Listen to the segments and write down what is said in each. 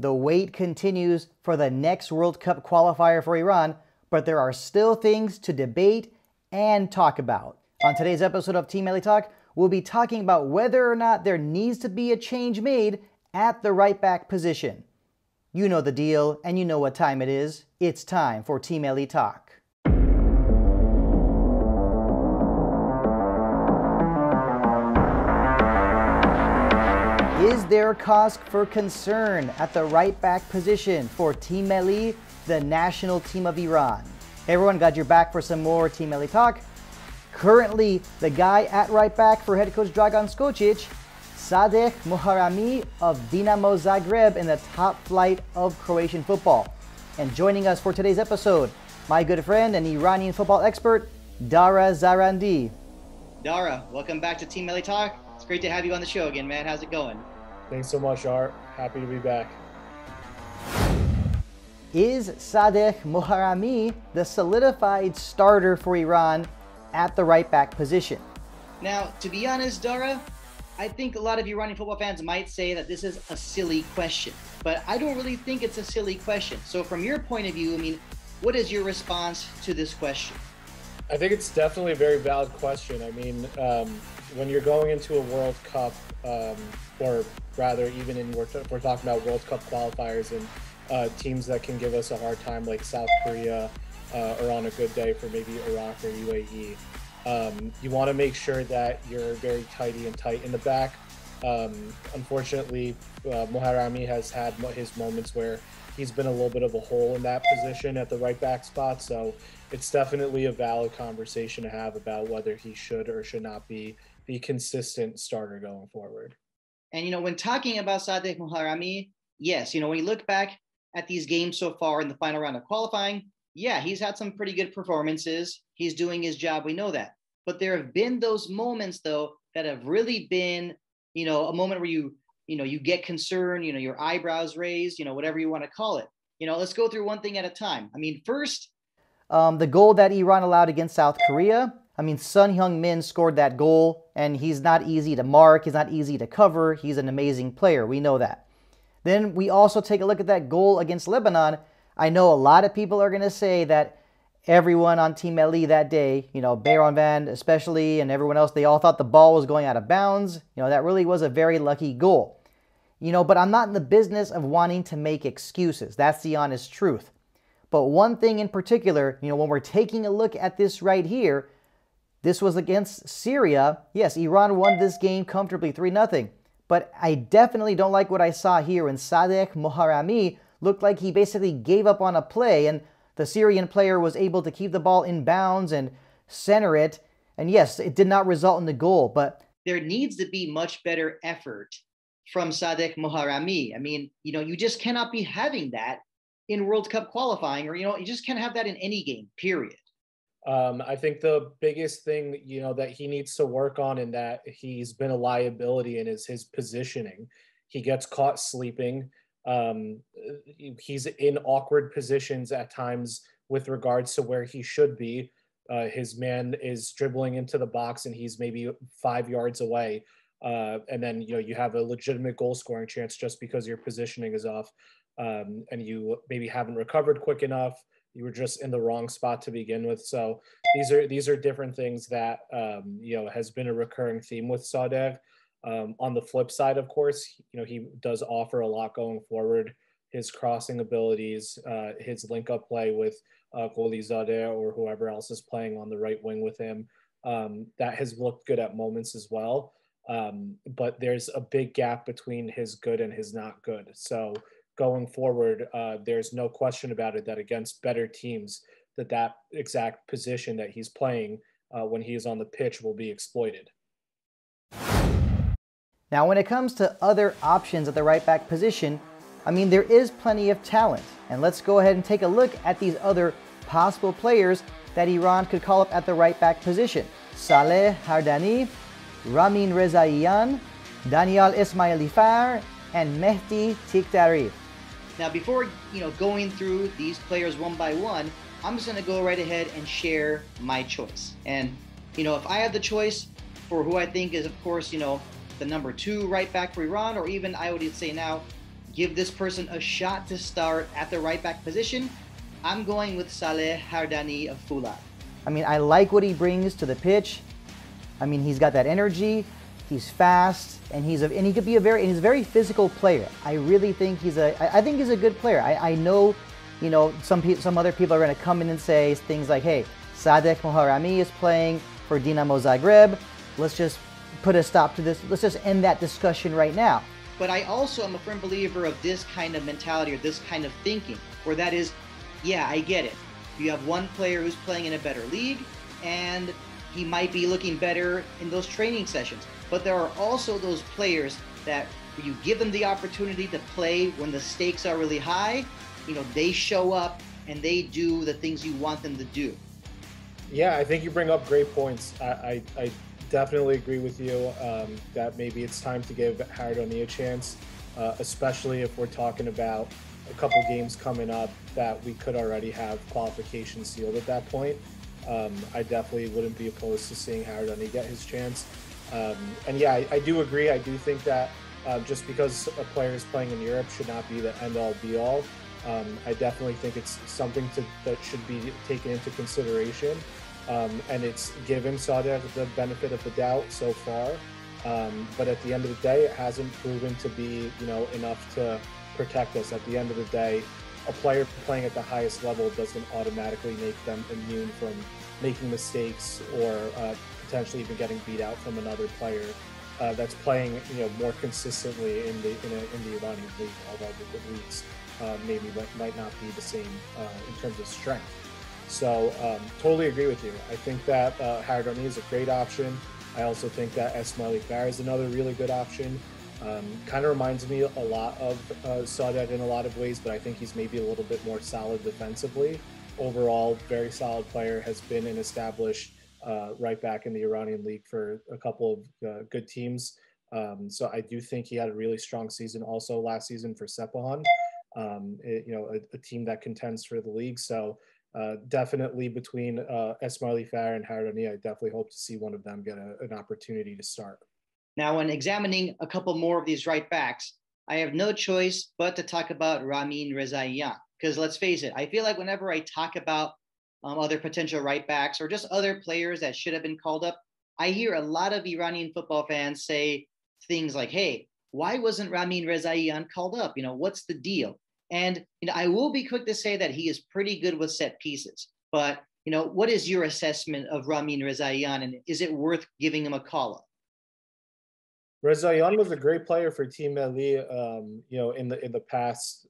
The wait continues for the next World Cup qualifier for Iran, but there are still things to debate and talk about. On today's episode of Team Melli Talk, we'll be talking about whether or not there needs to be a change made at the right back position. You know the deal, and you know what time it is. It's time for Team Melli Talk. Is there cause for concern at the right back position for Team Melli, the national team of Iran? Hey everyone, got your back for some more Team Melli Talk. Currently, the guy at right back for head coach Dragan Skocic, Sadegh Moharrami of Dinamo Zagreb in the top flight of Croatian football. And joining us for today's episode, my good friend and Iranian football expert, Dara Zarandi. Dara, welcome back to Team Melli Talk. It's great to have you on the show again, man. How's it going? Thanks so much, Art. Happy to be back. Is Sadegh Moharrami the solidified starter for Iran at the right back position? Now, to be honest, Dara, I think a lot of Iranian football fans might say that this is a silly question, but I don't really think it's a silly question. So from your point of view, I mean, what is your response to this question? I think it's definitely a very valid question. I mean, when you're going into a World Cup, or rather even we're talking about World Cup qualifiers and teams that can give us a hard time like South Korea, or on a good day for maybe Iraq or UAE. You want to make sure that you're very tidy and tight in the back. Unfortunately, Moharrami has had his moments where he's been a little bit of a hole in that position at the right back spot. So it's definitely a valid conversation to have about whether he should or should not be the consistent starter going forward. And, when talking about Sadegh Moharrami, yes, when you look back at these games so far in the final round of qualifying, yeah, he's had some pretty good performances. He's doing his job. We know that. But there have been those moments, though, that have really been, a moment where you get concerned, your eyebrows raised, whatever you want to call it. Let's go through one thing at a time. I mean, first, the goal that Iran allowed against South Korea. I mean, Son Heung-min scored that goal, and he's not easy to mark. He's not easy to cover. He's an amazing player. We know that. Then we also take a look at that goal against Lebanon. I know a lot of people are going to say that everyone on Team Melli that day, Bayron Van especially, and everyone else, they all thought the ball was going out of bounds. That really was a very lucky goal. But I'm not in the business of wanting to make excuses. That's the honest truth. But one thing in particular, when we're taking a look at this right here, this was against Syria. Yes, Iran won this game comfortably 3-0. But I definitely don't like what I saw here when Sadegh Moharrami looked like he basically gave up on a play, and the Syrian player was able to keep the ball in bounds and center it. And yes, it did not result in the goal, but there needs to be much better effort from Sadegh Moharrami. I mean, you just cannot be having that in World Cup qualifying, or, you just can't have that in any game, period. I think the biggest thing, that he needs to work on and that he's been a liability in is his positioning. He gets caught sleeping. He's in awkward positions at times with regards to where he should be. His man is dribbling into the box and he's maybe 5 yards away. And then, you have a legitimate goal scoring chance just because your positioning is off. And you maybe haven't recovered quick enough. You were just in the wrong spot to begin with. So these are different things that, has been a recurring theme with Sadegh. On the flip side, of course, he does offer a lot going forward. His crossing abilities, his link-up play with Golizadeh or whoever else is playing on the right wing with him, that has looked good at moments as well. But there's a big gap between his good and his not good. So going forward, there's no question about it that against better teams, that exact position that he's playing when he is on the pitch will be exploited. Now, when it comes to other options at the right back position, I mean, there is plenty of talent. And let's go ahead and take a look at these other possible players that Iran could call up at the right back position. Saleh Hardani, Ramin Rezaian, Daniel Ismailifar, and Mehdi Tikhtari. Now, before going through these players one by one, I'm just going to go right ahead and share my choice. And if I had the choice for who I think is, of course, the number 2 right back for Iran, or even I would say now give this person a shot to start at the right back position, I'm going with Saleh Hardani of Fula. I mean, I like what he brings to the pitch. I mean, he's got that energy, he's fast, and he could be he's a very physical player. I really think I think he's a good player. I know, you know, some other people are going to come in and say things like, hey, Sadegh Moharrami is playing for Dinamo Zagreb. Let's just put a stop to this. Let's just end that discussion right now. But I also am a firm believer of this kind of mentality or this kind of thinking, where that is, yeah, I get it. You have one player who's playing in a better league, and he might be looking better in those training sessions. But there are also those players that you give them the opportunity to play when the stakes are really high, you know, they show up and they do the things you want them to do. Yeah, I think you bring up great points. I definitely agree with you that maybe it's time to give Hardani a chance, especially if we're talking about a couple games coming up that we could already have qualification sealed at that point. I definitely wouldn't be opposed to seeing Hardani get his chance. And yeah, I do agree. I do think that just because a player is playing in Europe should not be the end-all be-all. I definitely think it's something that should be taken into consideration. And it's given Sadegh the benefit of the doubt so far. But at the end of the day, it hasn't proven to be, you know, enough to protect us. At the end of the day, a player playing at the highest level doesn't automatically make them immune from making mistakes or potentially even getting beat out from another player that's playing, you know, more consistently in the Iranian league, although the leagues maybe might not be the same in terms of strength. So totally agree with you. I think that Hardani is a great option. I also think that Esmaili Farr is another really good option. Kind of reminds me a lot of Sadegh in a lot of ways, but I think he's maybe a little bit more solid defensively. Overall, very solid player, has been an established right back in the Iranian league for a couple of good teams. So I do think he had a really strong season also last season for Sepahan, you know, a team that contends for the league. So definitely between Esmaili Farr and Harani, I definitely hope to see one of them get an opportunity to start. Now, when examining a couple more of these right backs, I have no choice but to talk about Ramin Rezaian. Because let's face it, I feel like whenever I talk about other potential right backs or just other players that should have been called up, I hear a lot of Iranian football fans say things like, hey, why wasn't Ramin Rezaian called up? You know, what's the deal? And, you know, I will be quick to say that he is pretty good with set pieces. But, you know, what is your assessment of Ramin Rezaian, and is it worth giving him a call up? Rezaian was a great player for Team Melli, you know, in the past.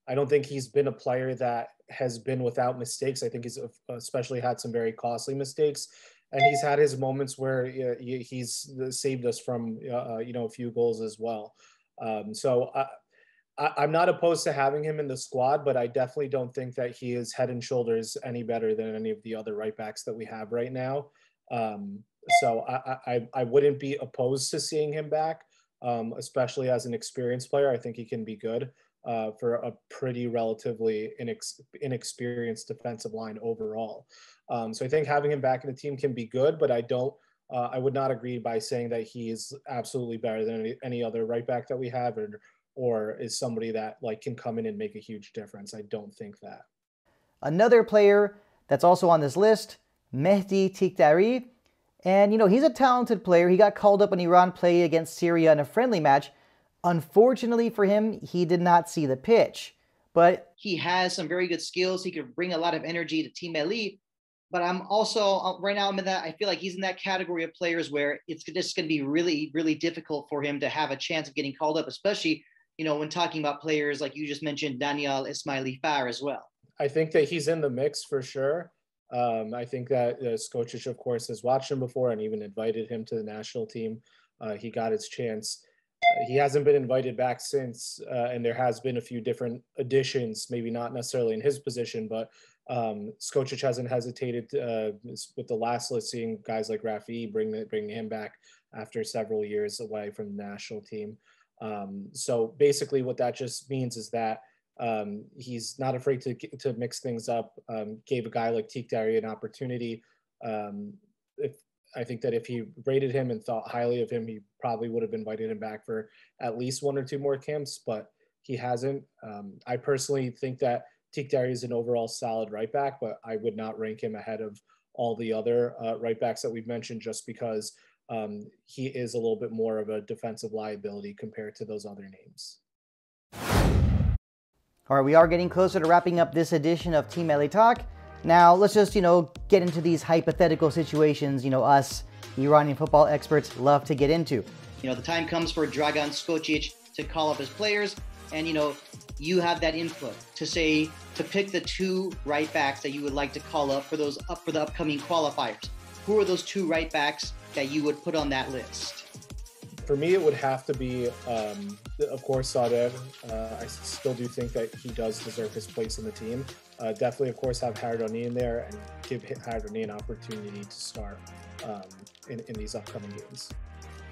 I don't think he's been a player that has been without mistakes. I think he's especially had some very costly mistakes, and he's had his moments where he's saved us from you know, a few goals as well. So I'm not opposed to having him in the squad, but I definitely don't think that he is head and shoulders any better than any of the other right backs that we have right now. So I wouldn't be opposed to seeing him back, especially as an experienced player. I think he can be good for a pretty relatively inexperienced defensive line overall. So I think having him back in the team can be good, but I would not agree by saying that he is absolutely better than any other right back that we have, or is somebody that like can come in and make a huge difference. I don't think that. Another player that's also on this list, Mehdi Tikdari. And, you know, he's a talented player. He got called up when Iran played against Syria in a friendly match. Unfortunately for him, he did not see the pitch. But he has some very good skills. He could bring a lot of energy to Team Melli. But I'm also, right now, I feel like he's in that category of players where it's just going to be really, really difficult for him to have a chance of getting called up, especially, you know, when talking about players like you just mentioned, Daniel Esmaili Farr as well. I think that he's in the mix for sure. I think that Skocic, of course, has watched him before and even invited him to the national team. He got his chance. He hasn't been invited back since, and there has been a few different additions, maybe not necessarily in his position, but Skocic hasn't hesitated with the last list, seeing guys like Rafi bringing him back after several years away from the national team. So basically what that just means is that he's not afraid to mix things up, gave a guy like Tikdari an opportunity. I think that if he rated him and thought highly of him, he probably would have invited him back for at least one or two more camps, but he hasn't. I personally think that Tikdari is an overall solid right back, but I would not rank him ahead of all the other right backs that we've mentioned, just because he is a little bit more of a defensive liability compared to those other names. All right, we are getting closer to wrapping up this edition of Team Melli Talk. Now, let's just, get into these hypothetical situations, us Iranian football experts love to get into. The time comes for Dragan Skocic to call up his players, and, you have that input to pick the 2 right backs that you would like to call up for the upcoming qualifiers. Who are those 2 right backs that you would put on that list? For me, it would have to be, of course, Sadegh. I still do think that he does deserve his place in the team. Definitely, of course, have Harani in there and give Harani an opportunity to start in these upcoming games.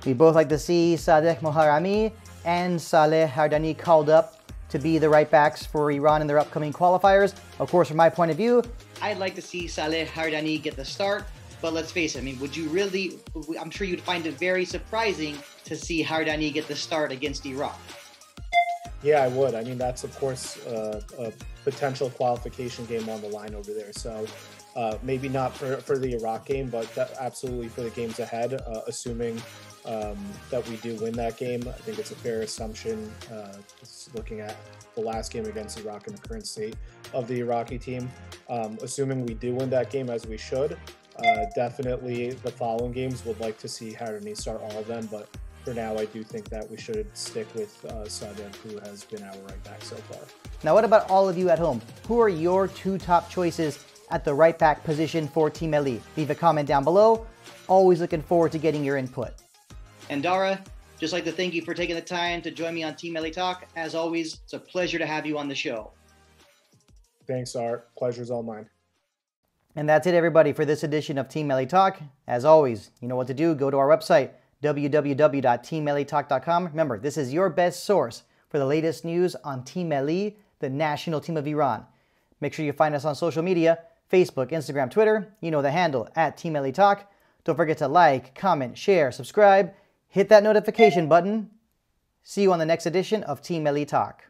We both like to see Sadegh Moharrami and Saleh Hardani called up to be the right backs for Iran in their upcoming qualifiers. Of course, from my point of view, I'd like to see Saleh Hardani get the start. But let's face it, would you really, I'm sure you'd find it very surprising to see Hardani get the start against Iraq. Yeah, I would. That's, of course, a potential qualification game on the line over there. So maybe not for the Iraq game, but absolutely for the games ahead, assuming that we do win that game. I think it's a fair assumption, looking at the last game against Iraq and the current state of the Iraqi team. Assuming we do win that game, as we should, definitely the following games would like to see Harani start all of them, but for now I do think that we should stick with Sadegh, who has been our right back so far. Now what about all of you at home? Who are your 2 top choices at the right back position for Team Melli? Leave a comment down below. Always looking forward to getting your input. And Dara, just like to thank you for taking the time to join me on Team Melli Talk. As always, it's a pleasure to have you on the show. Thanks, Art. Pleasure's all mine. And that's it, everybody, for this edition of Team Melli Talk. As always, you know what to do. Go to our website, www.teammelitalk.com. Remember, this is your best source for the latest news on Team Melli, the national team of Iran. Make sure you find us on social media, Facebook, Instagram, Twitter. You know the handle, @Team Melli Talk. Don't forget to like, comment, share, subscribe. Hit that notification button. See you on the next edition of Team Melli Talk.